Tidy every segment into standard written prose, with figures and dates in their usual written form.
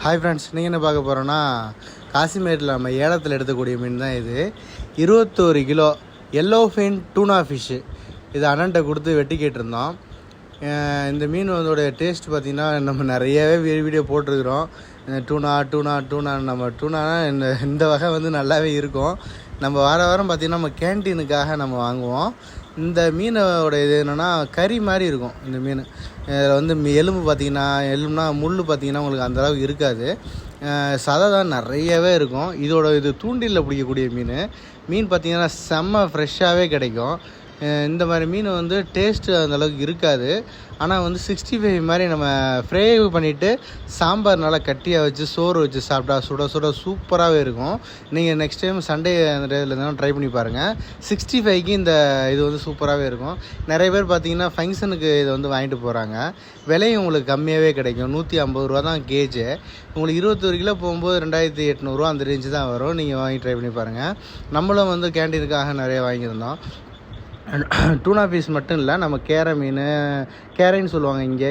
Hi friends, நீங்கள் என்ன பார்க்க போகிறோன்னா காசிமேட்டில் நம்ம ஏலத்தில் எடுக்கக்கூடிய மீன் தான் இது. 21 கிலோ எல்லோ ஃபின் டூனா ஃபிஷ்ஷு. இது அண்ணன்ட்ட கொடுத்து வெட்டி கேட்டிருந்தோம். இந்த மீன் அதோடைய டேஸ்ட் பார்த்திங்கன்னா நம்ம நிறையவே வீடியோ போட்டிருக்கிறோம். டூனான்னு நம்ம டூனானா இந்த வகை நல்லாவே இருக்கும். நம்ம வாரம் பார்த்திங்கன்னா நம்ம கேன்டீனுக்காக நம்ம வாங்குவோம். இந்த மீனோட இது என்னென்னா கறி மாதிரி இருக்கும். இந்த மீன் இதில் எலும்பு எலும்புனா முள் பார்த்திங்கன்னா உங்களுக்கு அந்தளவுக்கு இருக்காது. சதை தான் நிறையவே இருக்கும். இது தூண்டிலில் பிடிக்கக்கூடிய மீன் பார்த்திங்கன்னா செம்ம ஃப்ரெஷ்ஷாகவே கிடைக்கும். இந்த மாதிரி மீன் டேஸ்ட்டு அந்தளவுக்கு இருக்காது. ஆனால் 65 மாதிரி நம்ம ஃப்ரை பண்ணிவிட்டு சாம்பார் நல்லா கட்டியாக வச்சு சோறு வச்சு சாப்பிட்டா சுட சூப்பராகவே இருக்கும். நீங்கள் நெக்ஸ்ட் டைம் சண்டே அந்த டேயில் இருந்தாலும் ட்ரை பண்ணி பாருங்கள். 65க்கு இது சூப்பராகவே இருக்கும். நிறைய பேர் பார்த்திங்கன்னா ஃபங்க்ஷனுக்கு இதை வாங்கிட்டு போகிறாங்க. விலையும் உங்களுக்கு கம்மியாகவே கிடைக்கும். 150 ரூபா தான் கேஜு. உங்களுக்கு 21 கிலோ போகும்போது 2800 அந்த ரேஞ்சு தான் வரும். நீங்கள் வாங்கி ட்ரை பண்ணி பாருங்கள். நம்மளும் கேண்டீனுக்காக நிறைய வாங்கியிருந்தோம். டூனா பீஸ் மட்டும் இல்லை, நம்ம கேரைன்னு சொல்லுவாங்க இங்கே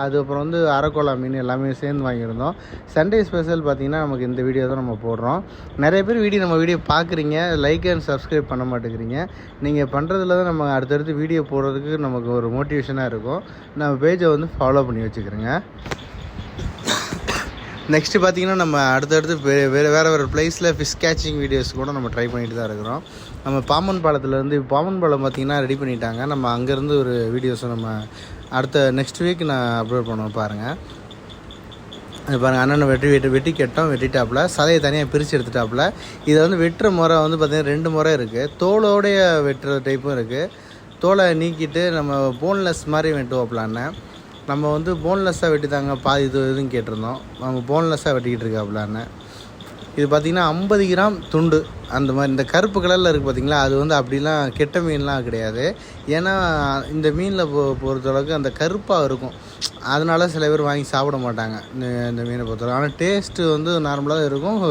அது அப்புறம் அரக்கோலா மீன் எல்லாமே சேர்ந்து வாங்கியிருந்தோம். சண்டே ஸ்பெஷல் பார்த்திங்கன்னா நமக்கு இந்த வீடியோ தான் நம்ம போடுறோம். நிறைய பேர் நம்ம வீடியோ பார்க்குறீங்க, லைக் அண்ட் சப்ஸ்கிரைப் பண்ண மாட்டேங்கிறீங்க. நீங்கள் பண்ணுறதுல தான் நம்ம அடுத்தடுத்து வீடியோ போடுறதுக்கு நமக்கு ஒரு மோட்டிவேஷனாக இருக்கும். நம்ம பேஜை ஃபாலோ பண்ணி வச்சுக்கிறேங்க. நெக்ஸ்ட்டு பார்த்திங்கன்னா நம்ம அடுத்தடுத்து வேறு ப்ளேஸில் ஃபிஷ் கேச்சிங் வீடியோஸ் கூட நம்ம ட்ரை பண்ணிட்டு தான் இருக்கிறோம். நம்ம பாம்பன் பாலம் பார்த்திங்கன்னா ரெடி பண்ணிட்டாங்க. நம்ம அங்கேருந்து ஒரு வீடியோஸை நம்ம நெக்ஸ்ட் வீக் நான் அப்லோட் பண்ணுவோம். பாருங்கள், அது பாருங்கள், அண்ணனை வெட்டிட்டாப்புல சதையை தனியாக பிரித்து எடுத்துட்டாப்புல. இதை வெட்டுற முறை பார்த்திங்கன்னா 2 முறை இருக்குது. தோலோடைய வெட்டுற டைப்பும் இருக்குது. தோலை நீக்கிட்டு நம்ம போன்லெஸ் மாதிரி வெட்டுவோம்ல அண்ணன். நம்ம போன்லெஸ்ஸாக வெட்டித்தாங்க பாதி இதுன்னு கேட்டிருந்தோம். நம்ம போன்லெஸ்ஸாக வெட்டிக்கிட்டு இருக்காப்புலான்னு. இது பார்த்திங்கன்னா 50 கிராம் துண்டு அந்த மாதிரி. இந்த கருப்பு கலரில் இருக்குது பார்த்திங்களா, அது அப்படிலாம் கெட்ட மீன்லாம் கிடையாது. ஏன்னா இந்த மீனில் பொறுத்தளவுக்கு அந்த கருப்பாக இருக்கும். அதனால சில பேர் வாங்கி சாப்பிட மாட்டாங்க இந்த மீனை பொறுத்தளவு. ஆனால் டேஸ்ட்டு நார்மலாக தான் இருக்கும்.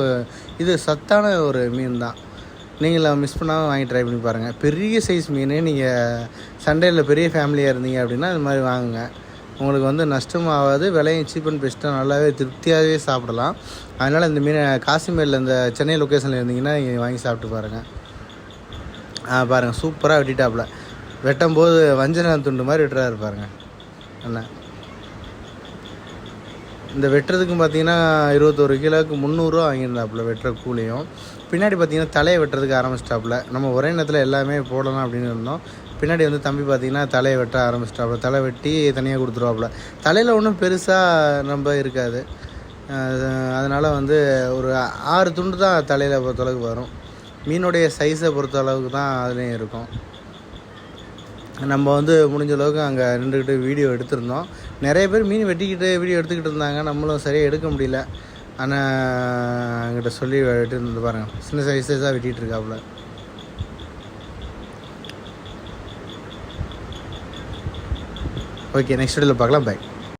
இது சத்தான ஒரு மீன் தான். நீங்கள் மிஸ் பண்ணாமல் வாங்கி ட்ரை பண்ணி பாருங்கள். பெரிய சைஸ் மீன் நீங்கள் சண்டேயில் பெரிய ஃபேமிலியாக இருந்தீங்க அப்படின்னா இது மாதிரி வாங்குங்க. உங்களுக்கு நஷ்டமும் ஆகாது. விலையும் சீப் அண்ட் பெஸ்ட்டாக நல்லாவே திருப்தியாகவே சாப்பிடலாம். அதனால் இந்த மீனை காசிமேட்டில் இந்த சென்னை லொக்கேஷனில் இருந்தீங்கன்னா நீங்கள் வாங்கி சாப்பிட்டு பாருங்கள். பாருங்கள், சூப்பராக வெட்டிட்டாப்புல. வெட்டும் போது வஞ்சன துண்டு மாதிரி வெட்டுறாரு பாருங்கள் அண்ணா. இந்த வெட்டுறதுக்கும் பார்த்திங்கன்னா 21 கிலோவுக்கு 300 ரூபா வாங்கியிருந்தாப்புல வெட்டுற கூலியும். பின்னாடி பார்த்திங்கன்னா தலையை வெட்டுறதுக்கு ஆரம்பிச்சிட்டாப்புல. நம்ம ஒரே நேரத்தில் எல்லாமே போடலாம் அப்படின்னு இருந்தோம். பின்னாடி தம்பி பார்த்திங்கன்னா தலையை வெட்ட ஆரம்பிச்சிட்டாப்புல. தலை வெட்டி தனியாக கொடுத்துருவாப்புல. தலையில் ஒன்றும் பெருசாக ரொம்ப இருக்காது. அதனால் ஒரு 6 துண்டு தான் தலையில் பொறுத்தளவுக்கு வரும். மீனுடைய சைஸை பொறுத்த அளவுக்கு தான் அதுலேயும் இருக்கும். நம்ம முடிஞ்ச அளவுக்கு அங்கே நின்றுக்கிட்டு வீடியோ எடுத்திருந்தோம். நிறைய பேர் மீன் வெட்டிக்கிட்டு வீடியோ எடுத்துக்கிட்டு இருந்தாங்க. நம்மளும் சரியாக எடுக்க முடியல. ஆனால் என்கிட்ட சொல்லி வெட்டி இருந்து பாருங்கள், சின்ன சைஸாக வெட்டிகிட்டு இருக்காப்புல. ஓகே, நெக்ஸ்ட் வீடியோவில் பார்க்கலாம். பை.